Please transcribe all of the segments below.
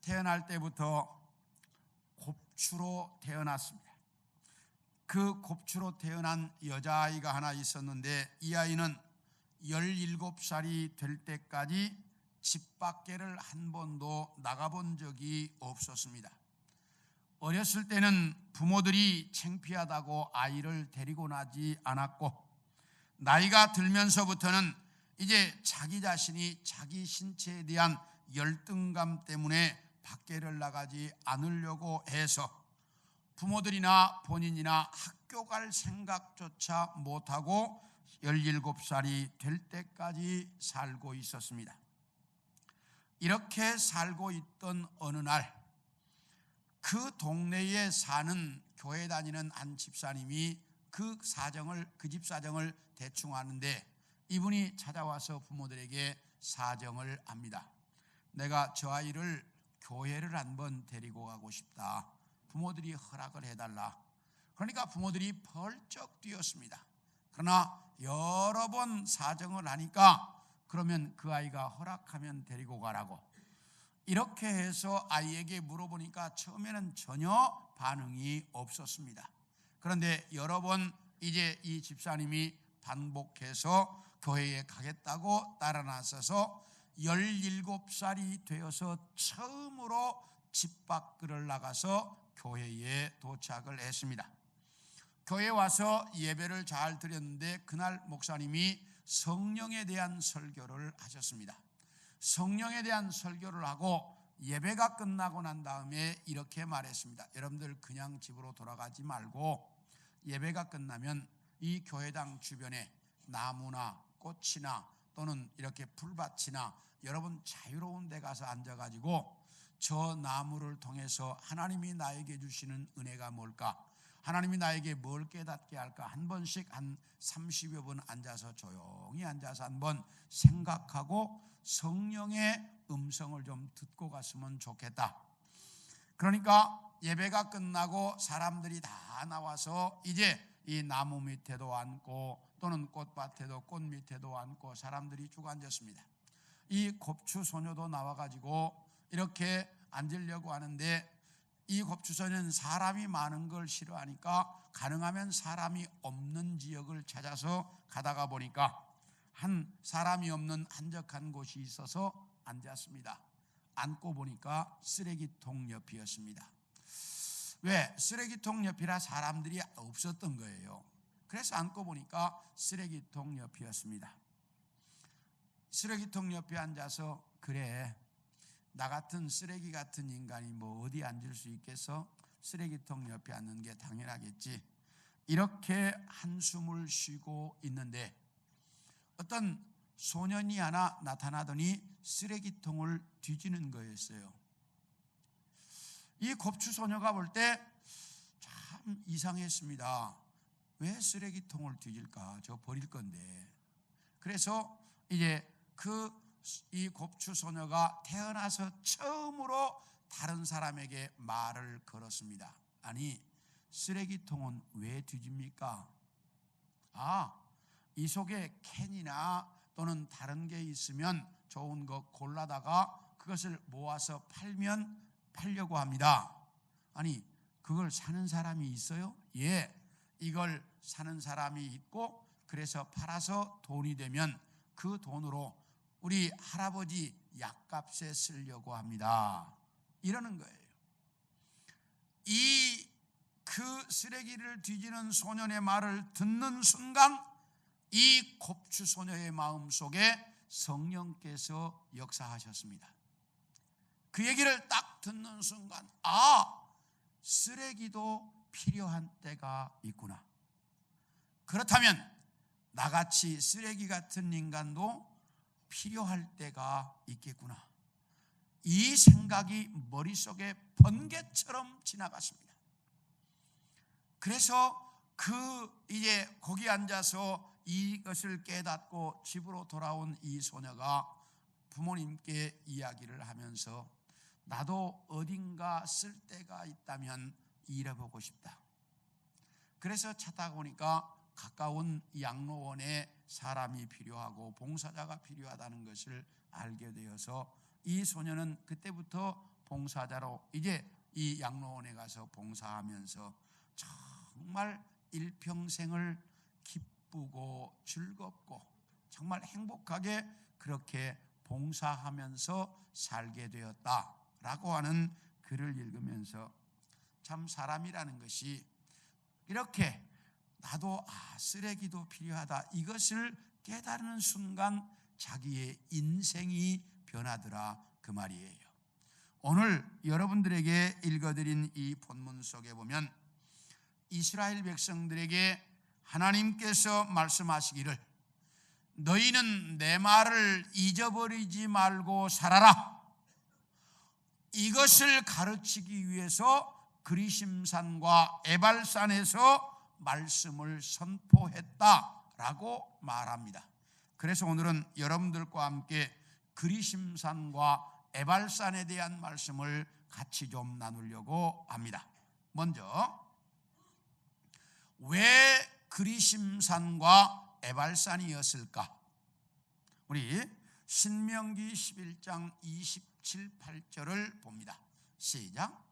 태어날 때부터 곱추로 태어났습니다. 그 곱추로 태어난 여자아이가 하나 있었는데 이 아이는 17살이 될 때까지 집 밖에를 한 번도 나가본 적이 없었습니다. 어렸을 때는 부모들이 창피하다고 아이를 데리고 나지 않았고, 나이가 들면서부터는 이제 자기 자신이 자기 신체에 대한 열등감 때문에 밖에를 나가지 않으려고 해서 부모들이나 본인이나 학교 갈 생각조차 못하고 17살이 될 때까지 살고 있었습니다. 이렇게 살고 있던 어느 날, 그 동네에 사는 교회 다니는 한 집사님이 그 집 사정을 대충 아는데, 이분이 찾아와서 부모들에게 사정을 합니다. 내가 저 아이를 교회를 한번 데리고 가고 싶다. 부모들이 허락을 해달라. 그러니까 부모들이 벌쩍 뛰었습니다. 그러나 여러 번 사정을 하니까 그러면 그 아이가 허락하면 데리고 가라고. 이렇게 해서 아이에게 물어보니까 처음에는 전혀 반응이 없었습니다. 그런데 여러 번 이제 이 집사님이 반복해서 교회에 가겠다고 따라 나서서 17살이 되어서 처음으로 집 밖을 나가서 교회에 도착을 했습니다. 교회에 와서 예배를 잘 드렸는데 그날 목사님이 성령에 대한 설교를 하셨습니다. 성령에 대한 설교를 하고 예배가 끝나고 난 다음에 이렇게 말했습니다. 여러분들 그냥 집으로 돌아가지 말고 예배가 끝나면 이 교회당 주변에 나무나 꽃이나 또는 이렇게 풀밭이나 여러분 자유로운 데 가서 앉아가지고 저 나무를 통해서 하나님이 나에게 주시는 은혜가 뭘까? 하나님이 나에게 뭘 깨닫게 할까? 한 번씩 한 30여 분 앉아서 조용히 앉아서 한번 생각하고 성령의 음성을 좀 듣고 갔으면 좋겠다. 그러니까 예배가 끝나고 사람들이 다 나와서 이제 이 나무 밑에도 앉고 또는 꽃밭에도 꽃 밑에도 앉고 사람들이 쭉 앉았습니다. 이 곱추 소녀도 나와가지고 이렇게 앉으려고 하는데, 이 곱추 소녀는 사람이 많은 걸 싫어하니까 가능하면 사람이 없는 지역을 찾아서 가다가 보니까 한 사람이 없는 한적한 곳이 있어서 앉았습니다. 앉고 보니까 쓰레기통 옆이었습니다. 왜? 쓰레기통 옆이라 사람들이 없었던 거예요. 그래서 앉고 보니까 쓰레기통 옆이었습니다. 쓰레기통 옆에 앉아서 그래, 나 같은 쓰레기 같은 인간이 뭐 어디 앉을 수 있겠어? 쓰레기통 옆에 앉는 게 당연하겠지. 이렇게 한숨을 쉬고 있는데 어떤 소년이 하나 나타나더니 쓰레기통을 뒤지는 거였어요. 이 곱추 소녀가 볼 때 참 이상했습니다. 왜 쓰레기통을 뒤질까? 저 버릴 건데. 그래서 이제 이 곱추 소녀가 태어나서 처음으로 다른 사람에게 말을 걸었습니다. 아니, 쓰레기통은 왜 뒤집니까? 이 속에 캔이나 또는 다른 게 있으면 좋은 거 골라다가 그것을 모아서 팔려고 합니다. 아니, 그걸 사는 사람이 있어요? 예, 이걸 사는 사람이 있고 그래서 팔아서 돈이 되면 그 돈으로 우리 할아버지 약값에 쓰려고 합니다. 이러는 거예요. 그 쓰레기를 뒤지는 소년의 말을 듣는 순간 이 곱추 소녀의 마음속에 성령께서 역사하셨습니다. 그 얘기를 딱 듣는 순간 쓰레기도 필요한 때가 있구나. 그렇다면 나같이 쓰레기 같은 인간도 필요할 때가 있겠구나. 이 생각이 머릿속에 번개처럼 지나갔습니다. 그래서 이제 거기 앉아서 이것을 깨닫고 집으로 돌아온 이 소녀가 부모님께 이야기를 하면서 나도 어딘가 쓸 데가 있다면 일해보고 싶다. 그래서 찾다 보니까 가까운 양로원에 사람이 필요하고 봉사자가 필요하다는 것을 알게 되어서 이 소녀는 그때부터 봉사자로 이제 이 양로원에 가서 봉사하면서 정말 일평생을 기쁘고 즐겁고 정말 행복하게 그렇게 봉사하면서 살게 되었다라고 하는 글을 읽으면서 참 사람이라는 것이 이렇게 나도 쓰레기도 필요하다 이것을 깨달은 순간 자기의 인생이 변하더라 그 말이에요. 오늘 여러분들에게 읽어드린 이 본문 속에 보면 이스라엘 백성들에게 하나님께서 말씀하시기를 너희는 내 말을 잊어버리지 말고 살아라, 이것을 가르치기 위해서 그리심산과 에발산에서 말씀을 선포했다라고 말합니다. 그래서 오늘은 여러분들과 함께 그리심산과 에발산에 대한 말씀을 같이 좀 나누려고 합니다. 먼저 왜 그리심산과 에발산이었을까? 우리 신명기 11장 27, 8절을 봅니다. 시작.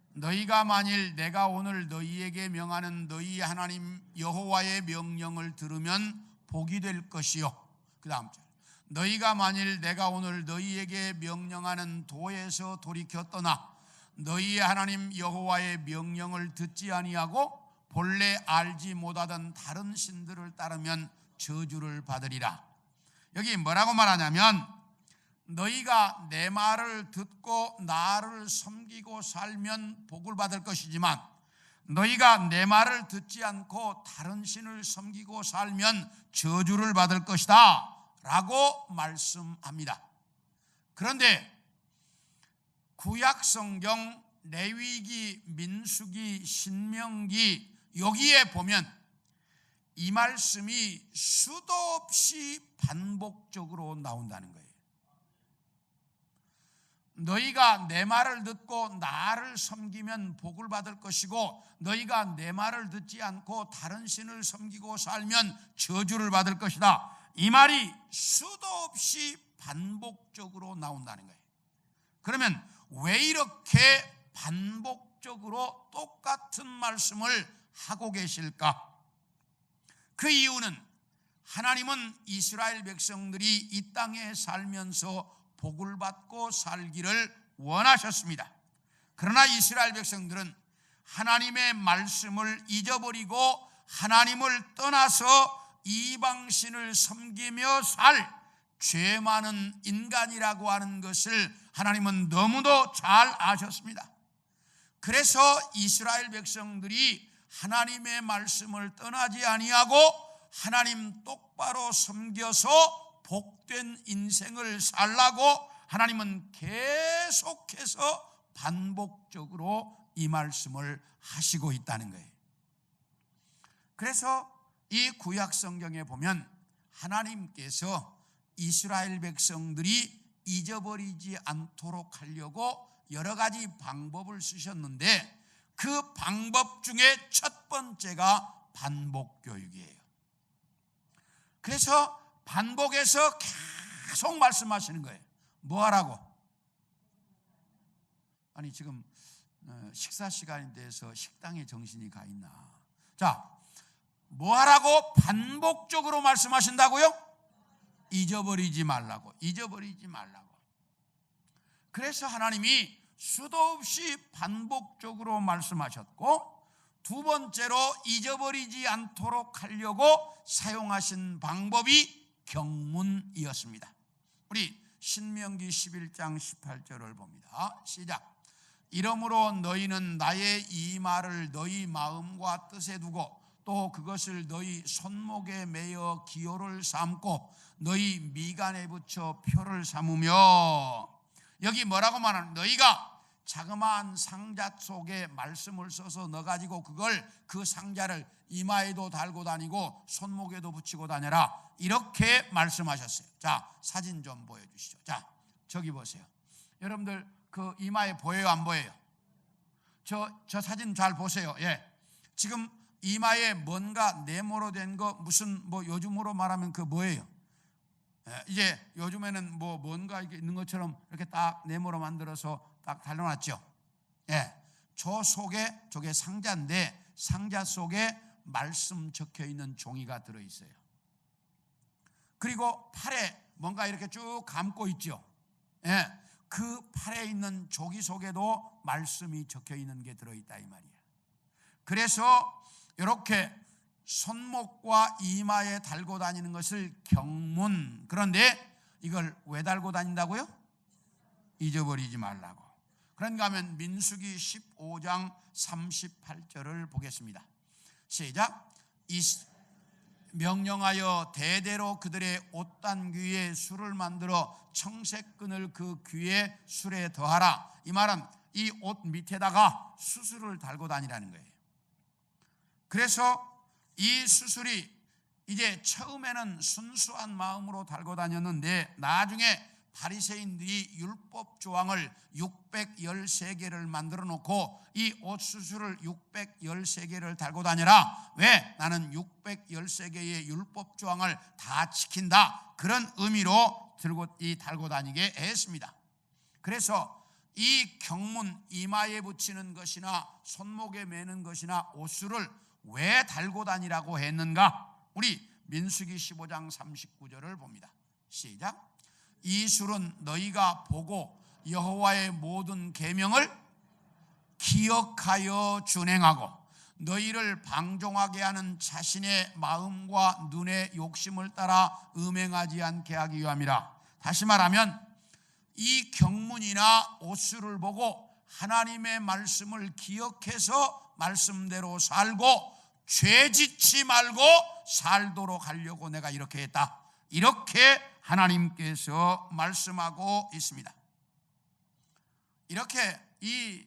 너희가 만일 내가 오늘 너희에게 명하는 너희 하나님 여호와의 명령을 들으면 복이 될 것이요. 그 다음 절. 너희가 만일 내가 오늘 너희에게 명령하는 도에서 돌이켜 떠나 너희 하나님 여호와의 명령을 듣지 아니하고 본래 알지 못하던 다른 신들을 따르면 저주를 받으리라. 여기 뭐라고 말하냐면 너희가 내 말을 듣고 나를 섬기고 살면 복을 받을 것이지만 너희가 내 말을 듣지 않고 다른 신을 섬기고 살면 저주를 받을 것이다 라고 말씀합니다. 그런데 구약성경 레위기, 민수기, 신명기 여기에 보면 이 말씀이 수도 없이 반복적으로 나온다는 거예요. 너희가 내 말을 듣고 나를 섬기면 복을 받을 것이고 너희가 내 말을 듣지 않고 다른 신을 섬기고 살면 저주를 받을 것이다. 이 말이 수도 없이 반복적으로 나온다는 거예요. 그러면 왜 이렇게 반복적으로 똑같은 말씀을 하고 계실까? 그 이유는 하나님은 이스라엘 백성들이 이 땅에 살면서 복을 받고 살기를 원하셨습니다. 그러나 이스라엘 백성들은 하나님의 말씀을 잊어버리고 하나님을 떠나서 이방신을 섬기며 살 죄 많은 인간이라고 하는 것을 하나님은 너무도 잘 아셨습니다. 그래서 이스라엘 백성들이 하나님의 말씀을 떠나지 아니하고 하나님 똑바로 섬겨서 복된 인생을 살라고 하나님은 계속해서 반복적으로 이 말씀을 하시고 있다는 거예요. 그래서 이 구약 성경에 보면 하나님께서 이스라엘 백성들이 잊어버리지 않도록 하려고 여러 가지 방법을 쓰셨는데 그 방법 중에 첫 번째가 반복 교육이에요. 그래서 반복해서 계속 말씀하시는 거예요. 뭐 하라고? 아니 지금 식사 시간이 돼서 식당에 정신이 가 있나? 자, 뭐 하라고 반복적으로 말씀하신다고요? 잊어버리지 말라고. 잊어버리지 말라고. 그래서 하나님이 수도 없이 반복적으로 말씀하셨고, 두 번째로 잊어버리지 않도록 하려고 사용하신 방법이 경문이었습니다. 우리 신명기 11장 18절을 봅니다. 시작. 이러므로 너희는 나의 이 말을 너희 마음과 뜻에 두고 또 그것을 너희 손목에 매어 기호를 삼고 너희 미간에 붙여 표를 삼으며. 여기 뭐라고 말하는? 너희가 자그마한 상자 속에 말씀을 써서 넣어가지고 그걸 그 상자를 이마에도 달고 다니고 손목에도 붙이고 다녀라, 이렇게 말씀하셨어요. 자, 사진 좀 보여주시죠. 자, 저기 보세요. 여러분들 그 이마에 보여요, 안 보여요? 저 사진 잘 보세요. 예, 지금 이마에 뭔가 네모로 된 거, 무슨 뭐 요즘으로 말하면 그 뭐예요? 예, 이제 요즘에는 뭐 뭔가 이렇게 있는 것처럼 이렇게 딱 네모로 만들어서 딱 달려놨죠. 예, 저 속에 저게 상자인데 상자 속에 말씀 적혀 있는 종이가 들어 있어요. 그리고 팔에 뭔가 이렇게 쭉 감고 있죠. 예, 그 팔에 있는 조기 속에도 말씀이 적혀 있는 게 들어 있다 이 말이에요. 그래서 이렇게 손목과 이마에 달고 다니는 것을 경문. 그런데 이걸 왜 달고 다닌다고요? 잊어버리지 말라고. 그런가 하면 민수기 15장 38절을 보겠습니다. 시작. 명령하여 대대로 그들의 옷단귀에 술을 만들어 청색끈을 그 귀에 술에 더하라. 이 말은 이 옷 밑에다가 수술을 달고 다니라는 거예요. 그래서 이 수술이 이제 처음에는 순수한 마음으로 달고 다녔는데 나중에 바리새인들이 율법 조항을 613개를 만들어 놓고 이 옷 수술을 613개를 달고 다녀라. 왜? 나는 613개의 율법 조항을 다 지킨다. 그런 의미로 달고 다니게 했습니다. 그래서 이 경문, 이마에 붙이는 것이나 손목에 매는 것이나 옷술을 왜 달고 다니라고 했는가? 우리 민수기 15장 39절을 봅니다. 시작. 이 술은 너희가 보고 여호와의 모든 계명을 기억하여 준행하고 너희를 방종하게 하는 자신의 마음과 눈의 욕심을 따라 음행하지 않게 하기 위함이라. 다시 말하면 이 경문이나 옷술을 보고 하나님의 말씀을 기억해서 말씀대로 살고 죄짓지 말고 살도록 하려고 내가 이렇게 했다. 이렇게 하나님께서 말씀하고 있습니다. 이렇게 이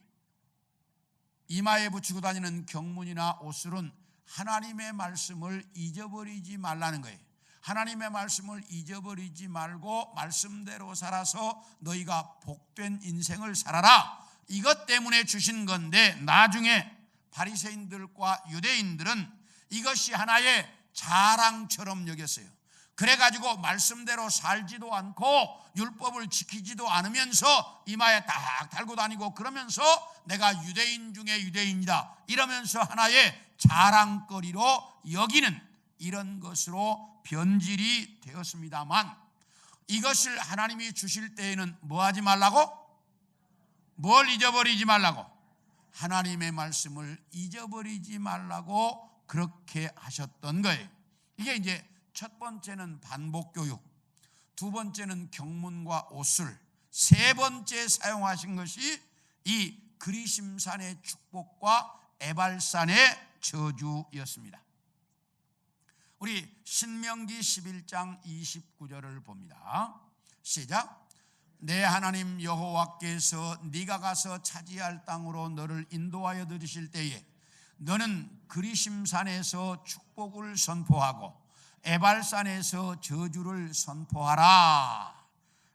이마에 붙이고 다니는 경문이나 옷술은 하나님의 말씀을 잊어버리지 말라는 거예요. 하나님의 말씀을 잊어버리지 말고 말씀대로 살아서 너희가 복된 인생을 살아라. 이것 때문에 주신 건데 나중에 바리새인들과 유대인들은 이것이 하나의 자랑처럼 여겼어요. 그래가지고 말씀대로 살지도 않고 율법을 지키지도 않으면서 이마에 딱 달고 다니고 그러면서 내가 유대인 중에 유대인이다 이러면서 하나의 자랑거리로 여기는 이런 것으로 변질이 되었습니다만 이것을 하나님이 주실 때에는 뭐 하지 말라고? 뭘 잊어버리지 말라고? 하나님의 말씀을 잊어버리지 말라고 그렇게 하셨던 거예요. 이게 이제 첫 번째는 반복교육, 두 번째는 경문과 옷술, 세 번째 사용하신 것이 이 그리심산의 축복과 에발산의 저주였습니다. 우리 신명기 11장 29절을 봅니다. 시작. 내 하나님 여호와께서 네가 가서 차지할 땅으로 너를 인도하여 들이실 때에 너는 그리심산에서 축복을 선포하고 에발산에서 저주를 선포하라.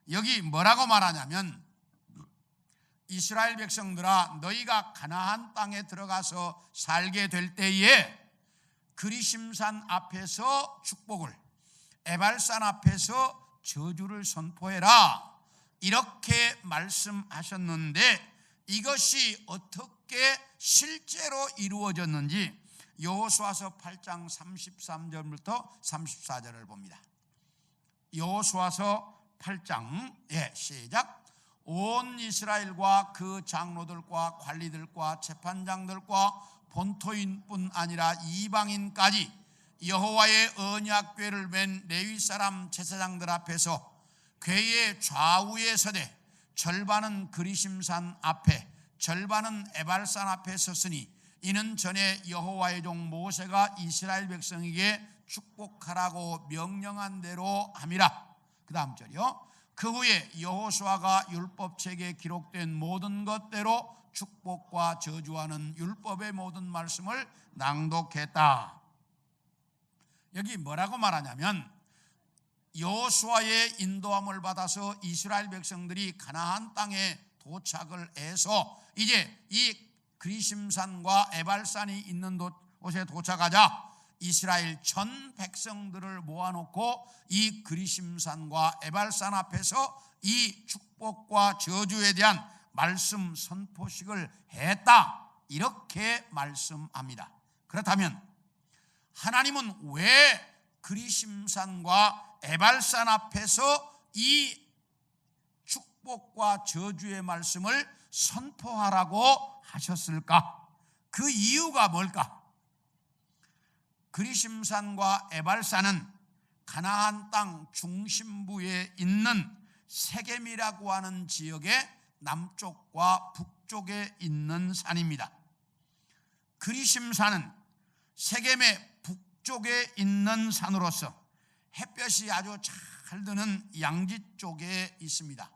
여기 뭐라고 말하냐면 이스라엘 백성들아 너희가 가나안 땅에 들어가서 살게 될 때에 그리심산 앞에서 축복을 에발산 앞에서 저주를 선포해라. 이렇게 말씀하셨는데 이것이 어떻게 실제로 이루어졌는지 여호수아서 8장 33절부터 34절을 봅니다. 여호수아서 8장 시작. 온 이스라엘과 그 장로들과 관리들과 재판장들과 본토인뿐 아니라 이방인까지 여호와의 언약궤를 맨 레위 사람 제사장들 앞에서 궤의 좌우에 서되 절반은 그리심산 앞에 절반은 에발산 앞에 섰으니 이는 전에 여호와의 종 모세가 이스라엘 백성에게 축복하라고 명령한 대로 함이라. 그 다음 절이요. 그 후에 여호수아가 율법책에 기록된 모든 것대로 축복과 저주하는 율법의 모든 말씀을 낭독했다. 여기 뭐라고 말하냐면 여호수아의 인도함을 받아서 이스라엘 백성들이 가나안 땅에 도착을 해서 이제 이 그리심산과 에발산이 있는 곳에 도착하자 이스라엘 전 백성들을 모아놓고 이 그리심산과 에발산 앞에서 이 축복과 저주에 대한 말씀 선포식을 했다, 이렇게 말씀합니다. 그렇다면 하나님은 왜 그리심산과 에발산 앞에서 이 축복과 저주의 말씀을 선포하라고 하셨을까? 그 이유가 뭘까? 그리심산과 에발산은 가나안 땅 중심부에 있는 세겜이라고 하는 지역의 남쪽과 북쪽에 있는 산입니다. 그리심산은 세겜의 북쪽에 있는 산으로서 햇볕이 아주 잘 드는 양지 쪽에 있습니다.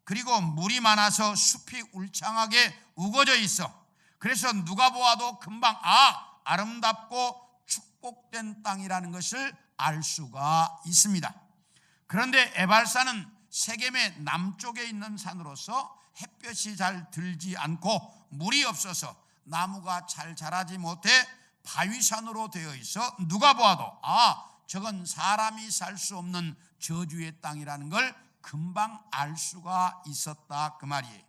그리고 물이 많아서 숲이 울창하게 우거져 있어. 그래서 누가 보아도 금방 아름답고 축복된 땅이라는 것을 알 수가 있습니다. 그런데 에발산은 세겜의 남쪽에 있는 산으로서 햇볕이 잘 들지 않고 물이 없어서 나무가 잘 자라지 못해 바위산으로 되어 있어 누가 보아도 저건 사람이 살 수 없는 저주의 땅이라는 걸 금방 알 수가 있었다, 그 말이에요.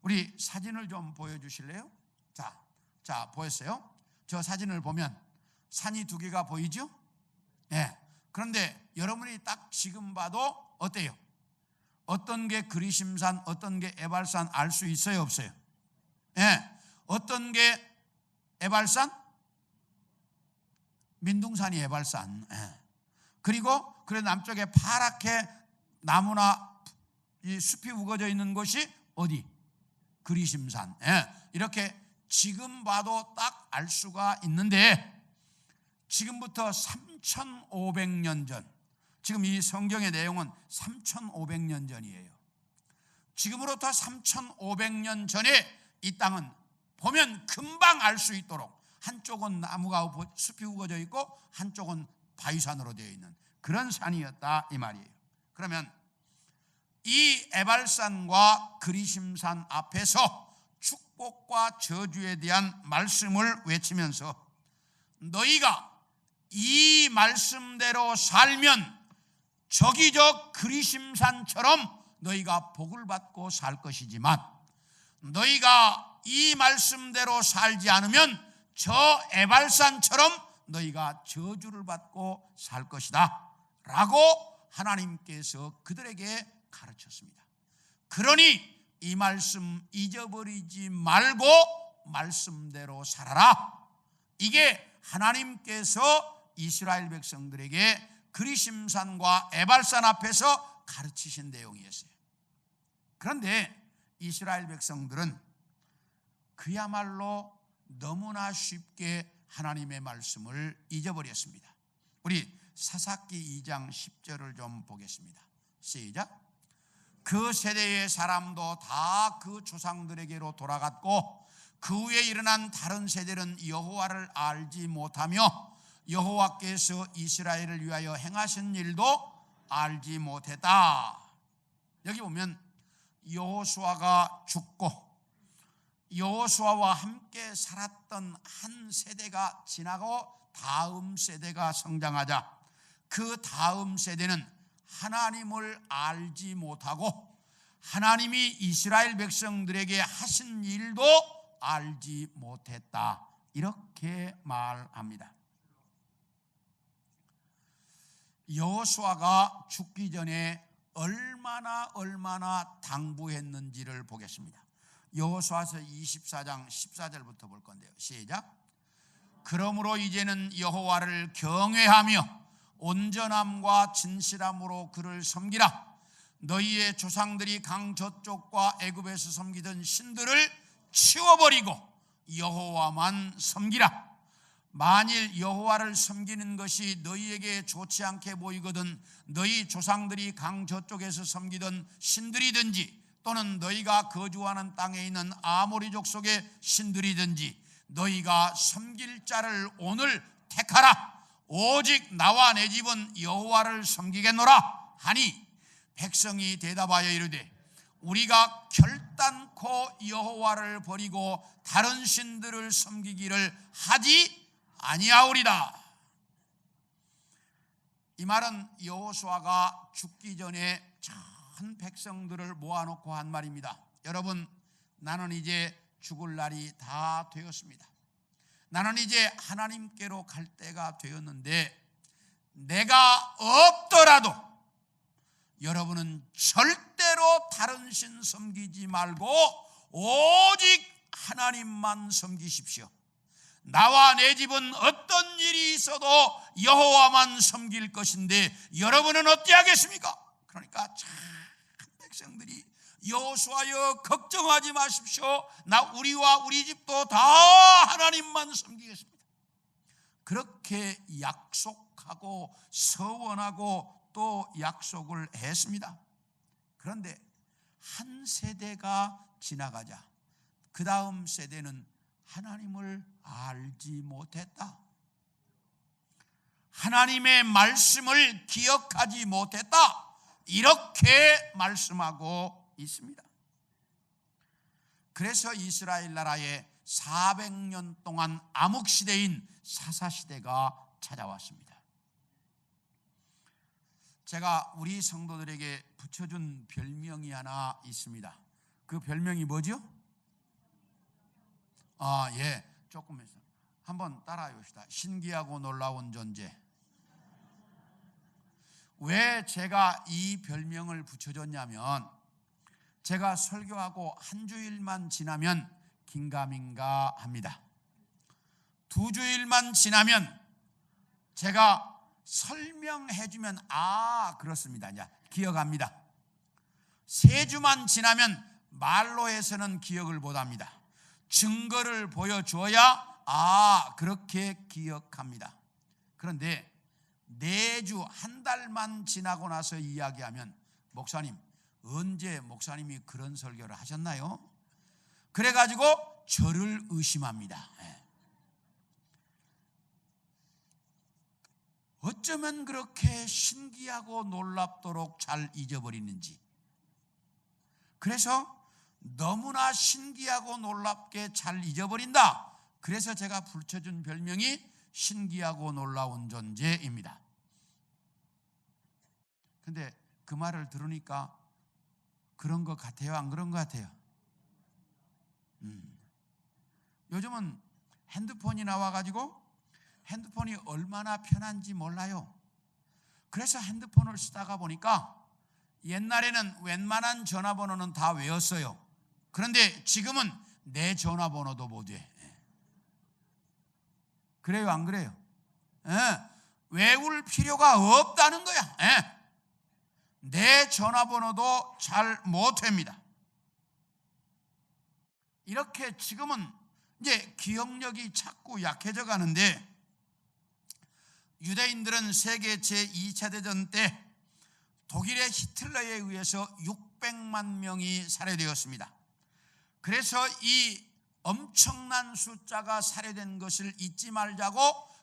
우리 사진을 좀 보여주실래요? 자, 보였어요? 저 사진을 보면 산이 두 개가 보이죠? 네. 그런데 여러분이 딱 지금 봐도 어때요? 어떤 게 그리심산, 어떤 게 에발산 알 수 있어요, 없어요? 네. 어떤 게 에발산? 민둥산이 에발산. 네. 그리고 그 남쪽에 파랗게 나무나 이 숲이 우거져 있는 곳이 어디? 그리심산. 네. 이렇게 지금 봐도 딱 알 수가 있는데, 지금부터 3,500년 전, 지금 이 성경의 내용은 3,500년 전이에요. 지금으로부터 3,500년 전에 이 땅은 보면 금방 알 수 있도록 한쪽은 나무가 숲이 우거져 있고 한쪽은 바위산으로 되어 있는 그런 산이었다, 이 말이에요. 그러면 이 에발산과 그리심산 앞에서 축복과 저주에 대한 말씀을 외치면서 너희가 이 말씀대로 살면 저기저 그리심산처럼 너희가 복을 받고 살 것이지만, 너희가 이 말씀대로 살지 않으면 저 에발산처럼 너희가 저주를 받고 살 것이다 라고 하나님께서 그들에게 가르쳤습니다. 그러니 이 말씀 잊어버리지 말고 말씀대로 살아라. 이게 하나님께서 이스라엘 백성들에게 그리심산과 에발산 앞에서 가르치신 내용이었어요. 그런데 이스라엘 백성들은 그야말로 너무나 쉽게 하나님의 말씀을 잊어버렸습니다. 우리 사사기 2장 10절을 좀 보겠습니다. 시작. 그 세대의 사람도 다 그 조상들에게로 돌아갔고 그 후에 일어난 다른 세대는 여호와를 알지 못하며 여호와께서 이스라엘을 위하여 행하신 일도 알지 못했다. 여기 보면 여호수아가 죽고 여호수아와 함께 살았던 한 세대가 지나고 다음 세대가 성장하자 그 다음 세대는 하나님을 알지 못하고 하나님이 이스라엘 백성들에게 하신 일도 알지 못했다, 이렇게 말합니다. 여호수아가 죽기 전에 얼마나 당부했는지를 보겠습니다. 여호수아서 24장 14절부터 볼 건데요. 시작. 그러므로 이제는 여호와를 경외하며 온전함과 진실함으로 그를 섬기라. 너희의 조상들이 강 저쪽과 애굽에서 섬기던 신들을 치워버리고 여호와만 섬기라. 만일 여호와를 섬기는 것이 너희에게 좋지 않게 보이거든 너희 조상들이 강 저쪽에서 섬기던 신들이든지 또는 너희가 거주하는 땅에 있는 아모리 족속의 신들이든지 너희가 섬길 자를 오늘 택하라. 오직 나와 내 집은 여호와를 섬기겠노라 하니 백성이 대답하여 이르되 우리가 결단코 여호와를 버리고 다른 신들을 섬기기를 하지 아니하오리다. 이 말은 여호수아가 죽기 전에 많은 백성들을 모아놓고 한 말입니다. 여러분, 나는 이제 죽을 날이 다 되었습니다. 나는 이제 하나님께로 갈 때가 되었는데 내가 없더라도 여러분은 절대로 다른 신 섬기지 말고 오직 하나님만 섬기십시오. 나와 내 집은 어떤 일이 있어도 여호와만 섬길 것인데 여러분은 어찌하겠습니까? 그러니까 참 백성들이 여호수아여 걱정하지 마십시오. 우리와 우리 집도 다 하나님만 섬기겠습니다. 그렇게 약속하고 서원하고 또 약속을 했습니다. 그런데 한 세대가 지나가자 그 다음 세대는 하나님을 알지 못했다. 하나님의 말씀을 기억하지 못했다. 이렇게 말씀하고 있습니다. 그래서 이스라엘 나라에 400년 동안 암흑시대인 사사시대가 찾아왔습니다. 제가 우리 성도들에게 붙여준 별명이 하나 있습니다. 그 별명이 뭐죠? 조금 해서 한번 따라해 봅시다. 신기하고 놀라운 존재. 왜 제가 이 별명을 붙여줬냐면 제가 설교하고 한 주일만 지나면 긴가민가 합니다. 2주일만 지나면 제가 설명해주면 그렇습니다. 이제 기억합니다. 3주만 지나면 말로 해서는 기억을 못합니다. 증거를 보여줘야 그렇게 기억합니다. 그런데 4주, 한 달만 지나고 나서 이야기하면 목사님, 언제 목사님이 그런 설교를 하셨나요? 그래가지고 저를 의심합니다. 어쩌면 그렇게 신기하고 놀랍도록 잘 잊어버리는지. 그래서 너무나 신기하고 놀랍게 잘 잊어버린다. 그래서 제가 붙여준 별명이 신기하고 놀라운 존재입니다. 근데 그 말을 들으니까 그런 것 같아요? 안 그런 것 같아요? 요즘은 핸드폰이 나와가지고 핸드폰이 얼마나 편한지 몰라요. 그래서 핸드폰을 쓰다가 보니까 옛날에는 웬만한 전화번호는 다 외웠어요. 그런데 지금은 내 전화번호도 못 외. 그래요, 안 그래요? 외울 필요가 없다는 거야. 내 전화번호도 잘 못 외웁니다. 이렇게 지금은 이제 기억력이 자꾸 약해져 가는데 유대인들은 세계 제2차 대전 때 독일의 히틀러에 의해서 600만 명이 살해되었습니다. 그래서 이 엄청난 숫자가 살해된 것을 잊지 말자고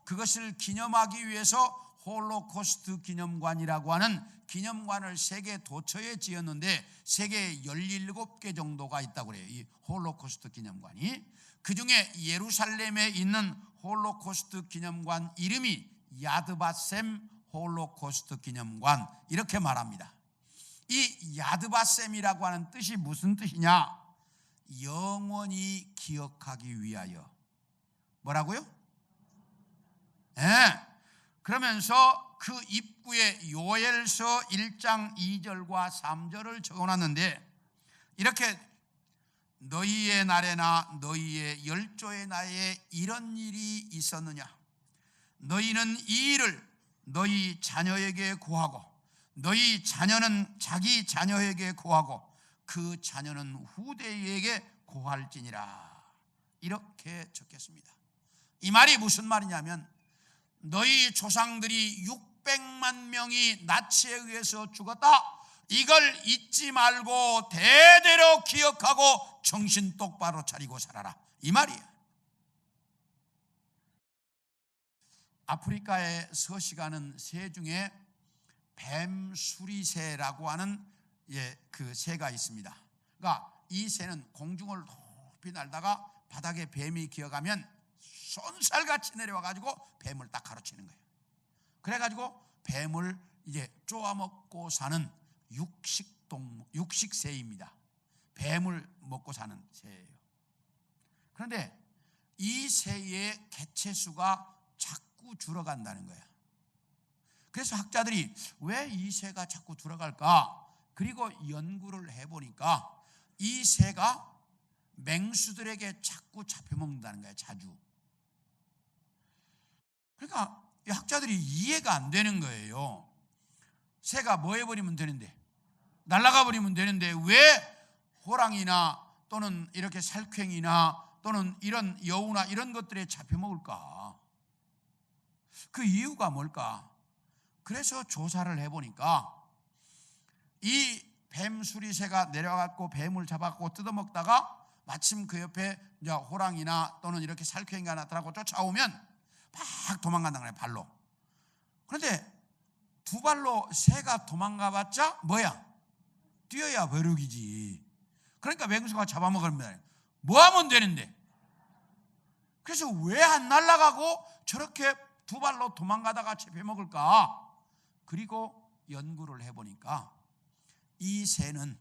그것을 기념하기 위해서 홀로코스트 기념관이라고 하는 기념관을 세계 도처에 지었는데 세계에 17개 정도가 있다고 그래요. 이 홀로코스트 기념관이. 그중에 예루살렘에 있는 홀로코스트 기념관 이름이 야드바셈 홀로코스트 기념관 이렇게 말합니다. 이 야드바셈이라고 하는 뜻이 무슨 뜻이냐? 영원히 기억하기 위하여. 뭐라고요? 그러면서 그 입구에 요엘서 1장 2절과 3절을 적어놨는데 이렇게 너희의 날에나 너희의 열조의 날에 이런 일이 있었느냐? 너희는 이 일을 너희 자녀에게 고하고 너희 자녀는 자기 자녀에게 고하고 그 자녀는 후대에게 고할지니라. 이렇게 적겠습니다. 이 말이 무슨 말이냐면 너희 조상들이 600만 명이 나치에 의해서 죽었다. 이걸 잊지 말고 대대로 기억하고 정신 똑바로 차리고 살아라. 이 말이에요. 아프리카에 서식하는 새 중에 뱀수리새라고 하는 그 새가 있습니다. 그러니까 이 새는 공중을 높이 날다가 바닥에 뱀이 기어가면 손살같이 내려와가지고 뱀을 딱 가로치는 거예요. 그래가지고 뱀을 이제 쪼아먹고 사는 육식 육식새입니다. 뱀을 먹고 사는 새예요. 그런데 이 새의 개체수가 자꾸 줄어간다는 거야. 그래서 학자들이 왜 이 새가 자꾸 줄어갈까? 그리고 연구를 해보니까 이 새가 맹수들에게 자꾸 잡혀먹는다는 거야, 자주. 그러니까 학자들이 이해가 안 되는 거예요. 새가 뭐 해버리면 되는데, 날아가 버리면 되는데 왜 호랑이나 또는 이렇게 살쾡이나 또는 이런 여우나 이런 것들에 잡혀먹을까? 그 이유가 뭘까? 그래서 조사를 해보니까 이 뱀수리새가 내려가고 뱀을 잡아갖고 뜯어먹다가 마침 그 옆에 이제 호랑이나 또는 이렇게 살쾡이가 나타나고 쫓아오면 막 도망간다는 거예요, 발로. 그런데 두 발로 새가 도망가봤자 뭐야? 뛰어야 버럭이지. 그러니까 맹수가 잡아먹으면 뭐 하면 되는데? 그래서 왜 안 날아가고 저렇게 두 발로 도망가다가 잡혀먹을까? 그리고 연구를 해보니까 이 새는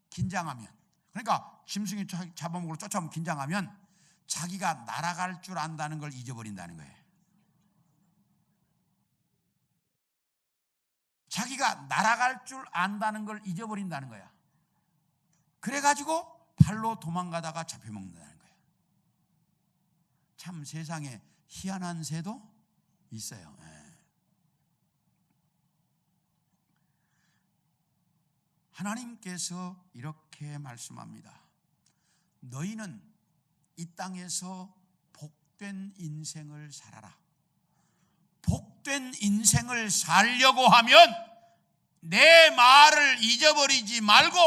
긴장하면, 그러니까 짐승이 잡아먹으러 쫓아오면 긴장하면 자기가 날아갈 줄 안다는 걸 잊어버린다는 거예요. 자기가 날아갈 줄 안다는 걸 잊어버린다는 거야. 그래가지고 발로 도망가다가 잡혀먹는다는 거예요. 참 세상에 희한한 새도 있어요. 하나님께서 이렇게 말씀합니다. 너희는 이 땅에서 복된 인생을 살아라. 복된 인생을 살려고 하면 내 말을 잊어버리지 말고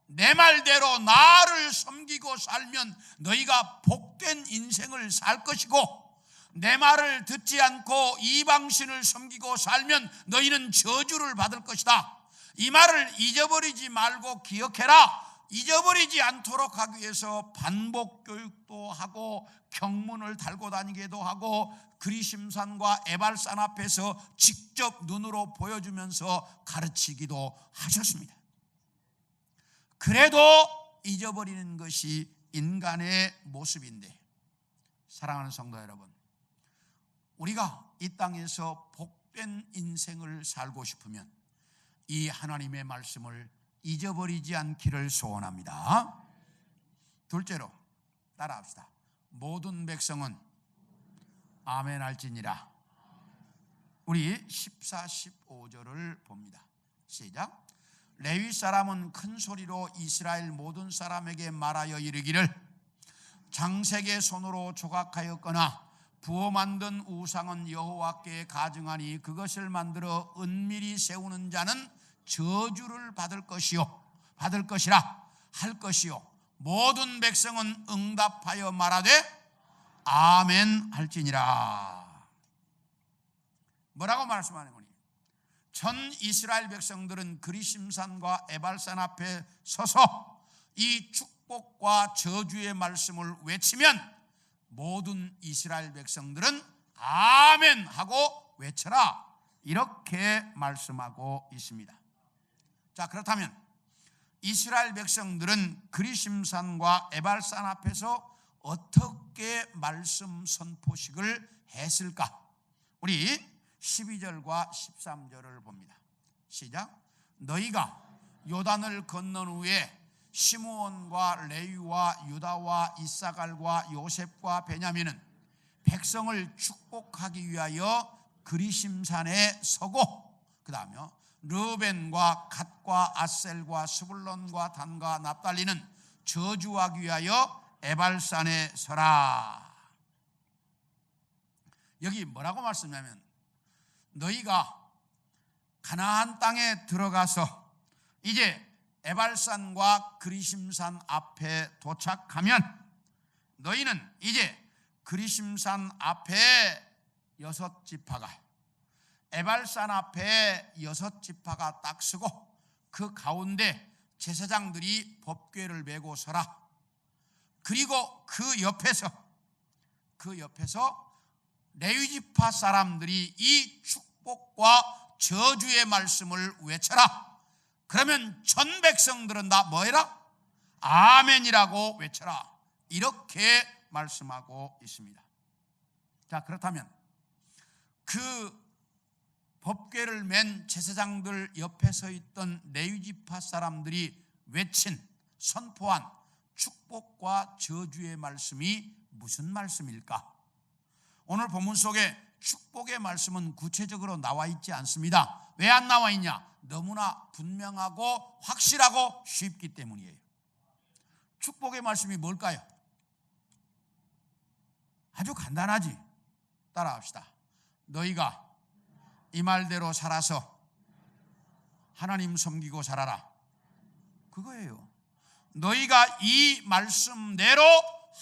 내 말대로 나를 섬기고 살면 너희가 복된 인생을 살 것이고, 내 말을 듣지 않고 이방신을 섬기고 살면 너희는 저주를 받을 것이다. 이 말을 잊어버리지 말고 기억해라. 잊어버리지 않도록 하기 위해서 반복 교육도 하고 경문을 달고 다니기도 하고 그리심산과 에발산 앞에서 직접 눈으로 보여주면서 가르치기도 하셨습니다. 그래도 잊어버리는 것이 인간의 모습인데, 사랑하는 성도 여러분, 우리가 이 땅에서 복된 인생을 살고 싶으면 이 하나님의 말씀을 잊어버리지 않기를 소원합니다. 둘째로 따라합시다. 모든 백성은 아멘 할지니라. 우리 14, 15절을 봅니다. 시작. 레위 사람은 큰 소리로 이스라엘 모든 사람에게 말하여 이르기를, 장색의 손으로 조각하였거나 부어 만든 우상은 여호와께 가증하니 그것을 만들어 은밀히 세우는 자는 저주를 받을 것이라 할 것이요, 모든 백성은 응답하여 말하되 아멘 할지니라. 뭐라고 말씀하는 거니? 전 이스라엘 백성들은 그리심산과 에발산 앞에 서서 이 축복과 저주의 말씀을 외치면 모든 이스라엘 백성들은 아멘 하고 외쳐라, 이렇게 말씀하고 있습니다. 자, 그렇다면 이스라엘 백성들은 그리심산과 에발산 앞에서 어떻게 말씀 선포식을 했을까? 우리 12절과 13절을 봅니다. 시작. 너희가 요단을 건넌 후에 시므온과 레위와 유다와 이사갈과 요셉과 베냐민은 백성을 축복하기 위하여 그리심산에 서고, 그 다음에 르벤과 갓과 아셀과 스불론과 단과 납달리는 저주하기 위하여 에발산에 서라. 여기 뭐라고 말씀하냐면, 너희가 가나안 땅에 들어가서 이제 에발산과 그리심산 앞에 도착하면 너희는 이제 그리심산 앞에 6지파가, 에발산 앞에 6지파가 딱 서고 그 가운데 제사장들이 법궤를 메고 서라. 그리고 그 옆에서 레위지파 사람들이 이 축복과 저주의 말씀을 외쳐라. 그러면 전 백성들은 다 뭐해라? 아멘이라고 외쳐라. 이렇게 말씀하고 있습니다. 자, 그렇다면 그 법궤를 맨 제사장들 옆에 서 있던 레위지파 사람들이 외친, 선포한 축복과 저주의 말씀이 무슨 말씀일까? 오늘 본문 속에 축복의 말씀은 구체적으로 나와 있지 않습니다. 왜 안 나와 있냐? 너무나 분명하고 확실하고 쉽기 때문이에요. 축복의 말씀이 뭘까요? 아주 간단하지. 따라합시다. 너희가 이 말대로 살아서 하나님 섬기고 살아라. 그거예요. 너희가 이 말씀대로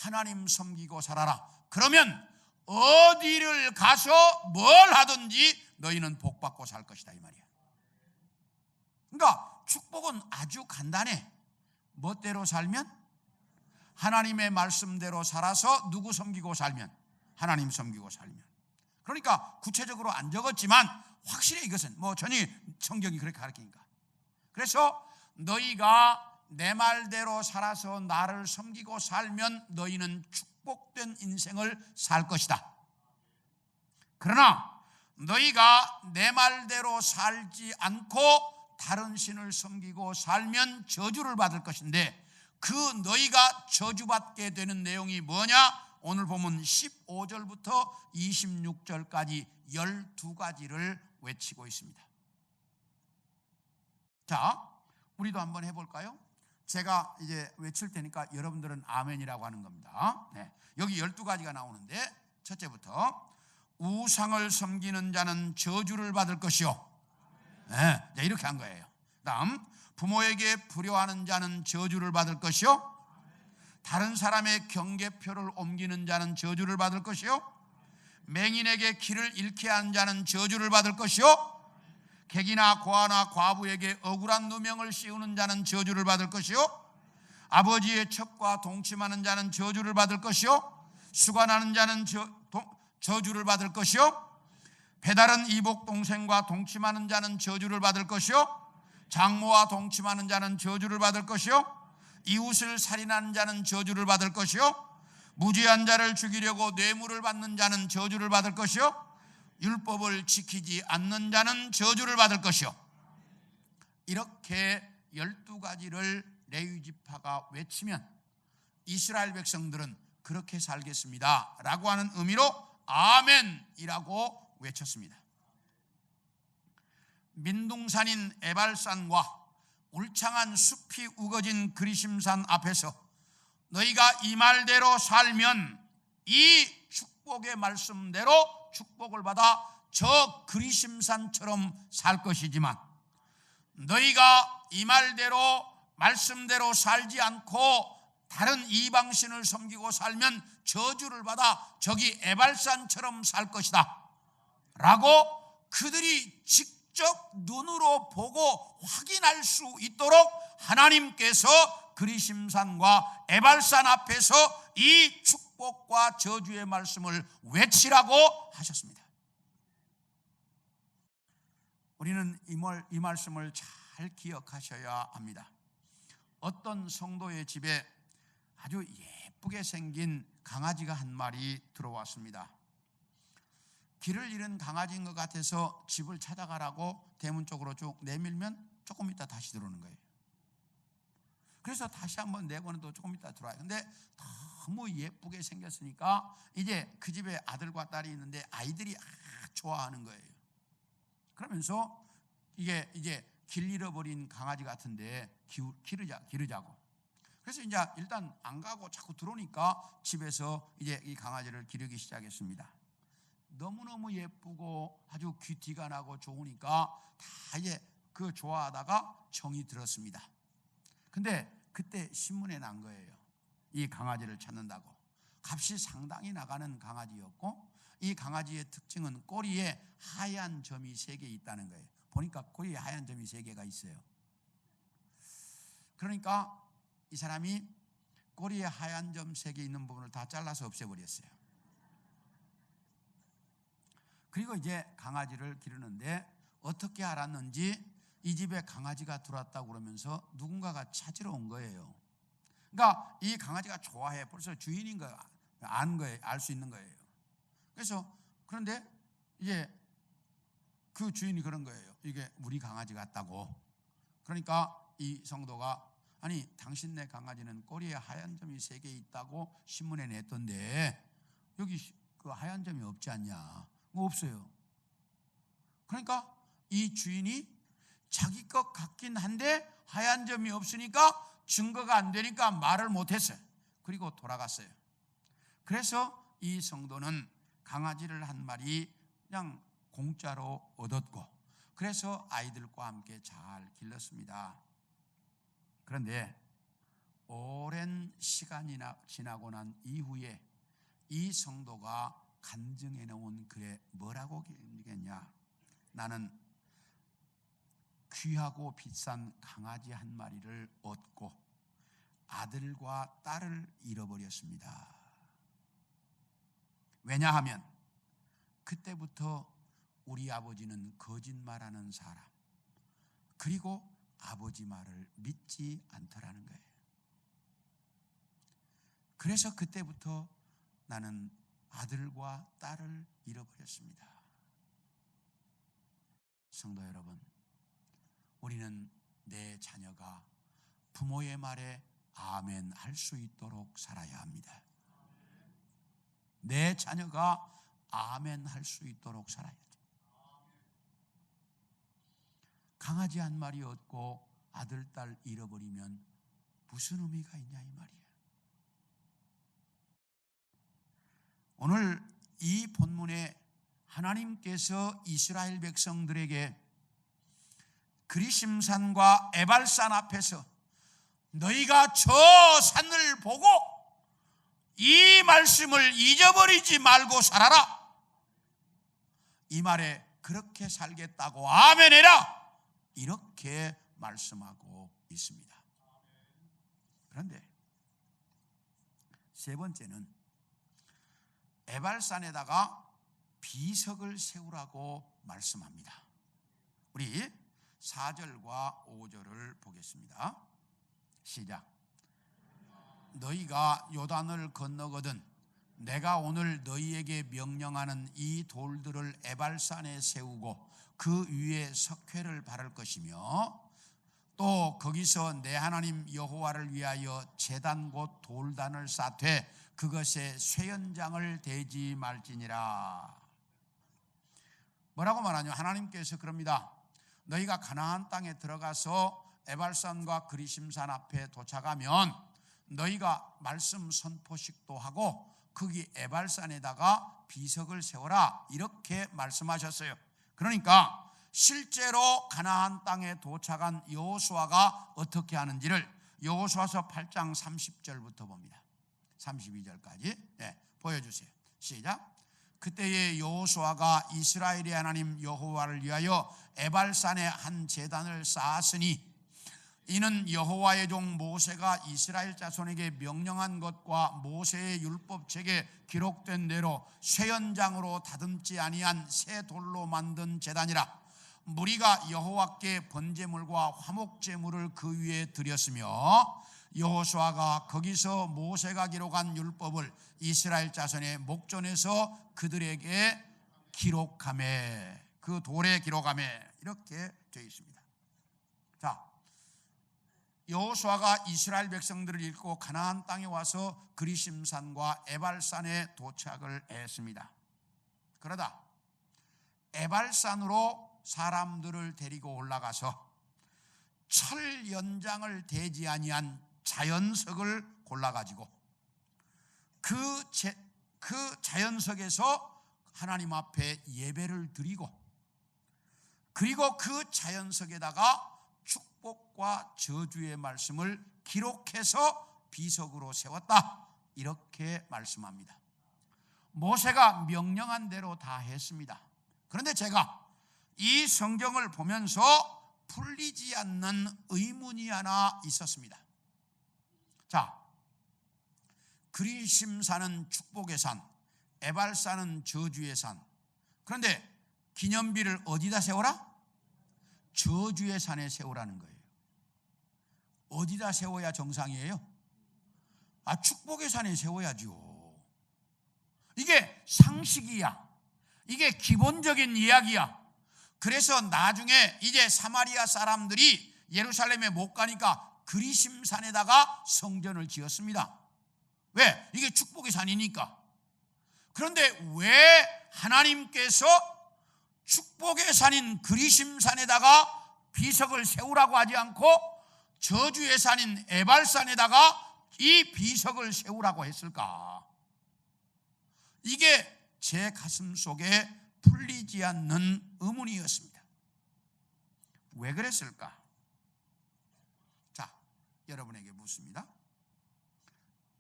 하나님 섬기고 살아라. 그러면 어디를 가서 뭘 하든지 너희는 복받고 살 것이다, 이 말이야. 그러니까 축복은 아주 간단해. 멋대로 살면? 하나님의 말씀대로 살아서 누구 섬기고 살면? 하나님 섬기고 살면. 그러니까 구체적으로 안 적었지만 확실히 이것은 전혀 성경이 그렇게 가르치니까. 그래서 너희가 내 말대로 살아서 나를 섬기고 살면 너희는 축복된 인생을 살 것이다. 그러나 너희가 내 말대로 살지 않고 다른 신을 섬기고 살면 저주를 받을 것인데, 그 너희가 저주받게 되는 내용이 뭐냐? 오늘 보면 15절부터 26절까지 12가지를 외치고 있습니다. 자, 우리도 한번 해볼까요? 제가 이제 외칠 테니까 여러분들은 아멘이라고 하는 겁니다. 네, 여기 12가지가 나오는데, 첫째부터 우상을 섬기는 자는 저주를 받을 것이요. 네, 이렇게 한 거예요. 다음, 부모에게 불효하는 자는 저주를 받을 것이요. 다른 사람의 경계표를 옮기는 자는 저주를 받을 것이요. 맹인에게 길을 잃게 하는 자는 저주를 받을 것이요. 객이나 고아나 과부에게 억울한 누명을 씌우는 자는 저주를 받을 것이요. 아버지의 첩과 동침하는 자는 저주를 받을 것이요. 수관하는 자는 저주를 받을 것이요. 배다른 이복 동생과 동침하는 자는 저주를 받을 것이요. 장모와 동침하는 자는 저주를 받을 것이요. 이웃을 살인하는 자는 저주를 받을 것이요. 무죄한 자를 죽이려고 뇌물을 받는 자는 저주를 받을 것이요. 율법을 지키지 않는 자는 저주를 받을 것이요. 이렇게 12가지를 레위지파가 외치면 이스라엘 백성들은 그렇게 살겠습니다 라고 하는 의미로 아멘이라고 외쳤습니다. 민둥산인 에발산과 울창한 숲이 우거진 그리심산 앞에서 너희가 이 말대로 살면 이 축복의 말씀대로 축복을 받아 저 그리심산처럼 살 것이지만, 너희가 이 말씀대로 살지 않고 다른 이방신을 섬기고 살면 저주를 받아 저기 에발산처럼 살 것이다 라고 그들이 직접 눈으로 보고 확인할 수 있도록 하나님께서 그리심산과 에발산 앞에서 이 축복과 저주의 말씀을 외치라고 하셨습니다. 우리는 이 말씀을 잘 기억하셔야 합니다. 어떤 성도의 집에 아주 예쁘게 생긴 강아지가 한 마리 들어왔습니다. 길을 잃은 강아지인 것 같아서 집을 찾아가라고 대문 쪽으로 쭉 내밀면 조금 있다 다시 들어오는 거예요. 그래서 다시 한번 내고는 또 조금 있다 들어와요. 근데 너무 예쁘게 생겼으니까 이제 그 집에 아들과 딸이 있는데 아이들이 좋아하는 거예요. 그러면서 이게 이제 길 잃어버린 강아지 같은데 기르자고. 그래서 이제 일단 안 가고 자꾸 들어오니까 집에서 이제 이 강아지를 기르기 시작했습니다. 너무너무 예쁘고 아주 귀티가 나고 좋으니까 다 이제 그 좋아하다가 정이 들었습니다. 근데 그때 신문에 난 거예요. 이 강아지를 찾는다고. 값이 상당히 나가는 강아지였고, 이 강아지의 특징은 꼬리에 하얀 점이 3개 있다는 거예요. 보니까 꼬리에 하얀 점이 3개가 있어요. 그러니까 이 사람이 꼬리에 하얀 점 3개 있는 부분을 다 잘라서 없애버렸어요. 그리고 이제 강아지를 기르는데 어떻게 알았는지 이 집에 강아지가 들어왔다고 그러면서 누군가가 찾으러 온 거예요. 그러니까 이 강아지가 좋아해. 벌써 주인인 거 아는 거예요. 알 수 있는 거예요. 그래서 그런데 이제 그 주인이 그런 거예요. 이게 우리 강아지 같다고. 그러니까 이 성도가 아니 당신네 강아지는 꼬리에 하얀 점이 3개 있다고 신문에 냈던데 여기 그 하얀 점이 없지 않냐? 뭐 없어요. 그러니까 이 주인이 자기 것 같긴 한데 하얀 점이 없으니까 증거가 안 되니까 말을 못했어요. 그리고 돌아갔어요. 그래서 이 성도는 강아지를 한 마리 그냥 공짜로 얻었고 그래서 아이들과 함께 잘 길렀습니다. 그런데 오랜 시간이 지나고 난 이후에 이 성도가 간증해 놓은 글에 뭐라고 기록했냐? 나는 귀하고 비싼 강아지 한 마리를 얻고 아들과 딸을 잃어버렸습니다. 왜냐하면 그때부터 우리 아버지는 거짓말하는 사람, 그리고 아버지 말을 믿지 않더라는 거예요. 그래서 그때부터 나는 아들과 딸을 잃어버렸습니다. 성도 여러분, 우리는 내 자녀가 부모의 말에 아멘 할 수 있도록 살아야 합니다. 내 자녀가 아멘 할 수 있도록 살아야 돼. 강아지 한 마리 얻고 아들, 딸 잃어버리면 무슨 의미가 있냐 이 말이야. 오늘 이 본문에 하나님께서 이스라엘 백성들에게 그리심산과 에발산 앞에서 너희가 저 산을 보고 이 말씀을 잊어버리지 말고 살아라, 이 말에 그렇게 살겠다고 아멘 해라, 이렇게 말씀하고 있습니다. 그런데 세 번째는 에발산에다가 비석을 세우라고 말씀합니다. 우리 4절과 5절을 보겠습니다. 시작. 너희가 요단을 건너거든 내가 오늘 너희에게 명령하는 이 돌들을 에발산에 세우고 그 위에 석회를 바를 것이며 또 거기서 내 하나님 여호와를 위하여 제단 곧 돌단을 쌓되 그것에 쇠연장을 대지 말지니라. 뭐라고 말하냐? 하나님께서 그럽니다. 너희가 가나안 땅에 들어가서 에발산과 그리심산 앞에 도착하면 너희가 말씀 선포식도 하고 거기 에발산에다가 비석을 세워라, 이렇게 말씀하셨어요. 그러니까 실제로 가나안 땅에 도착한 여호수아가 어떻게 하는지를 여호수아서 8장 30절부터 봅니다. 32절까지 보여주세요. 시작. 그때에 여호수아가 이스라엘의 하나님 여호와를 위하여 에발산에 한 제단을 쌓았으니 이는 여호와의 종 모세가 이스라엘 자손에게 명령한 것과 모세의 율법책에 기록된 대로 쇠연장으로 다듬지 아니한 새 돌로 만든 제단이라. 무리가 여호와께 번제물과 화목제물을 그 위에 드렸으며 여호수아가 거기서 모세가 기록한 율법을 이스라엘 자손의 목전에서 그들에게 기록하매, 그 돌에 기록하매, 이렇게 되어 있습니다. 자, 여호수아가 이스라엘 백성들을 잃고 가나안 땅에 와서 그리심산과 에발산에 도착을 했습니다. 그러다 에발산으로 사람들을 데리고 올라가서 철 연장을 대지 아니한 자연석을 골라가지고 그 자연석에서 하나님 앞에 예배를 드리고, 그리고 그 자연석에다가 축복과 저주의 말씀을 기록해서 비석으로 세웠다, 이렇게 말씀합니다. 모세가 명령한 대로 다 했습니다. 그런데 제가 이 성경을 보면서 풀리지 않는 의문이 하나 있었습니다. 자, 그리심산은 축복의 산, 에발산은 저주의 산. 그런데 기념비를 어디다 세워라? 저주의 산에 세우라는 거예요. 어디다 세워야 정상이에요? 축복의 산에 세워야죠. 이게 상식이야. 이게 기본적인 이야기야. 그래서 나중에 이제 사마리아 사람들이 예루살렘에 못 가니까 그리심산에다가 성전을 지었습니다. 왜? 이게 축복의 산이니까. 그런데 왜 하나님께서 축복의 산인 그리심산에다가 비석을 세우라고 하지 않고 저주의 산인 에발산에다가 이 비석을 세우라고 했을까? 이게 제 가슴 속에 풀리지 않는 의문이었습니다. 왜 그랬을까? 자, 여러분에게 묻습니다.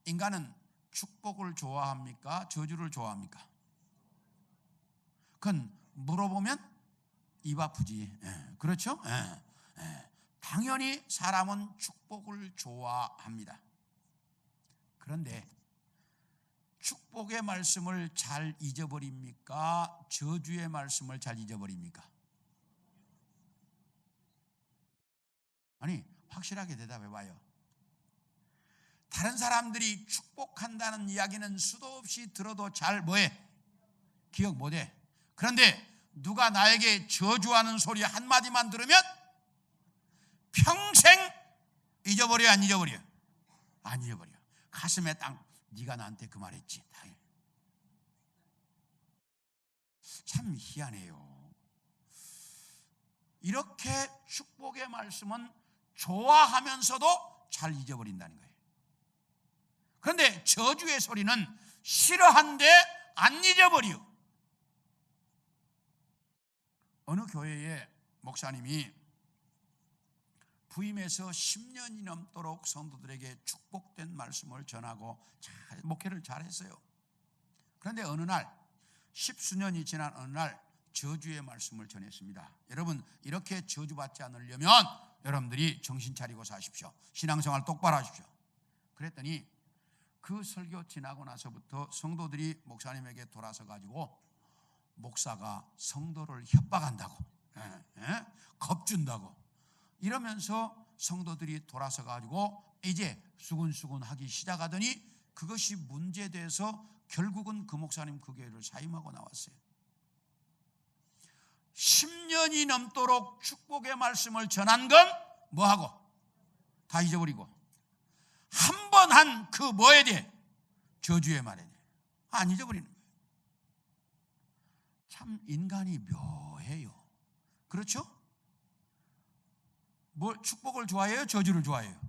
인간은 축복을 좋아합니까? 저주를 좋아합니까? 그건 물어보면 입 아프지. 그렇죠? 당연히 사람은 축복을 좋아합니다. 그런데 축복의 말씀을 잘 잊어버립니까? 저주의 말씀을 잘 잊어버립니까? 아니, 확실하게 대답해봐요. 다른 사람들이 축복한다는 이야기는 수도 없이 들어도 잘 뭐해? 기억 못해. 그런데 누가 나에게 저주하는 소리 한마디만 들으면 평생 잊어버려, 안 잊어버려? 안 잊어버려. 가슴에 딱 네가 나한테 그 말했지. 참 희한해요. 이렇게 축복의 말씀은 좋아하면서도 잘 잊어버린다는 거예요. 그런데 저주의 소리는 싫어한데 안 잊어버려. 어느 교회에 목사님이 부임해서 10년이 넘도록 성도들에게 축복된 말씀을 전하고 목회를 잘했어요. 그런데 어느 날 10수년이 지난 어느 날 저주의 말씀을 전했습니다. 여러분, 이렇게 저주받지 않으려면 여러분들이 정신 차리고 사십시오. 신앙생활 똑바로 하십시오. 그랬더니 그 설교 지나고 나서부터 성도들이 목사님에게 돌아서 가지고 목사가 성도를 협박한다고, 겁준다고 이러면서 성도들이 돌아서 가지고 이제 수근수근 하기 시작하더니 그것이 문제돼서 결국은 그 목사님 그 교회를 사임하고 나왔어요. 10년이 넘도록 축복의 말씀을 전한 건 뭐하고? 다 잊어버리고 한 번 한 그 뭐에 대해? 저주의 말에 대해 안 잊어버리는 거예요. 참 인간이 묘해요. 그렇죠? 뭘 축복을 좋아해요? 저주를 좋아해요?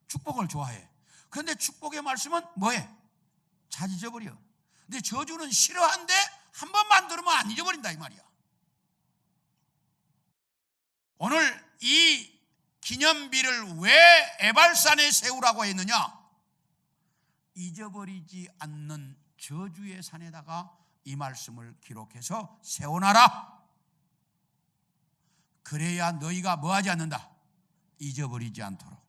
축복을 좋아해. 그런데 축복의 말씀은 뭐해? 잘 잊어버려. 근데 저주는 싫어한데 한 번만 들으면 안 잊어버린다 이 말이야. 오늘 이 기념비를 왜 에발산에 세우라고 했느냐? 잊어버리지 않는 저주의 산에다가 이 말씀을 기록해서 세워놔라. 그래야 너희가 뭐하지 않는다? 잊어버리지 않도록.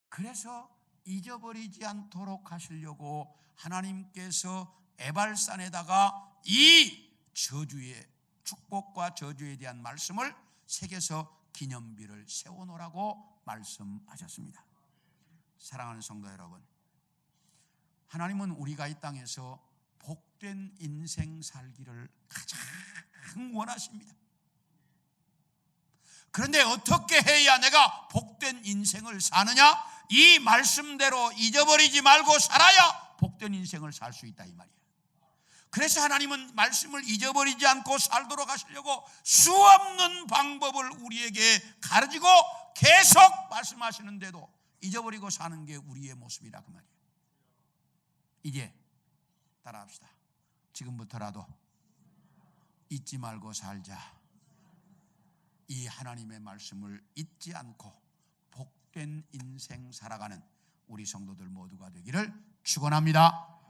그래서 잊어버리지 않도록 하시려고 하나님께서 에발산에다가 이 저주의 축복과 저주에 대한 말씀을 새겨서 기념비를 세워놓으라고 말씀하셨습니다. 사랑하는 성도 여러분, 하나님은 우리가 이 땅에서 복된 인생 살기를 가장 원하십니다. 그런데 어떻게 해야 내가 복된 인생을 사느냐? 이 말씀대로 잊어버리지 말고 살아야 복된 인생을 살 수 있다 이 말이에요. 그래서 하나님은 말씀을 잊어버리지 않고 살도록 하시려고 수없는 방법을 우리에게 가르치고 계속 말씀하시는데도 잊어버리고 사는 게 우리의 모습이라 그 말이에요. 이제 따라합시다. 지금부터라도 잊지 말고 살자. 이 하나님의 말씀을 잊지 않고 복된 인생 살아가는 우리 성도들 모두가 되기를 축원합니다.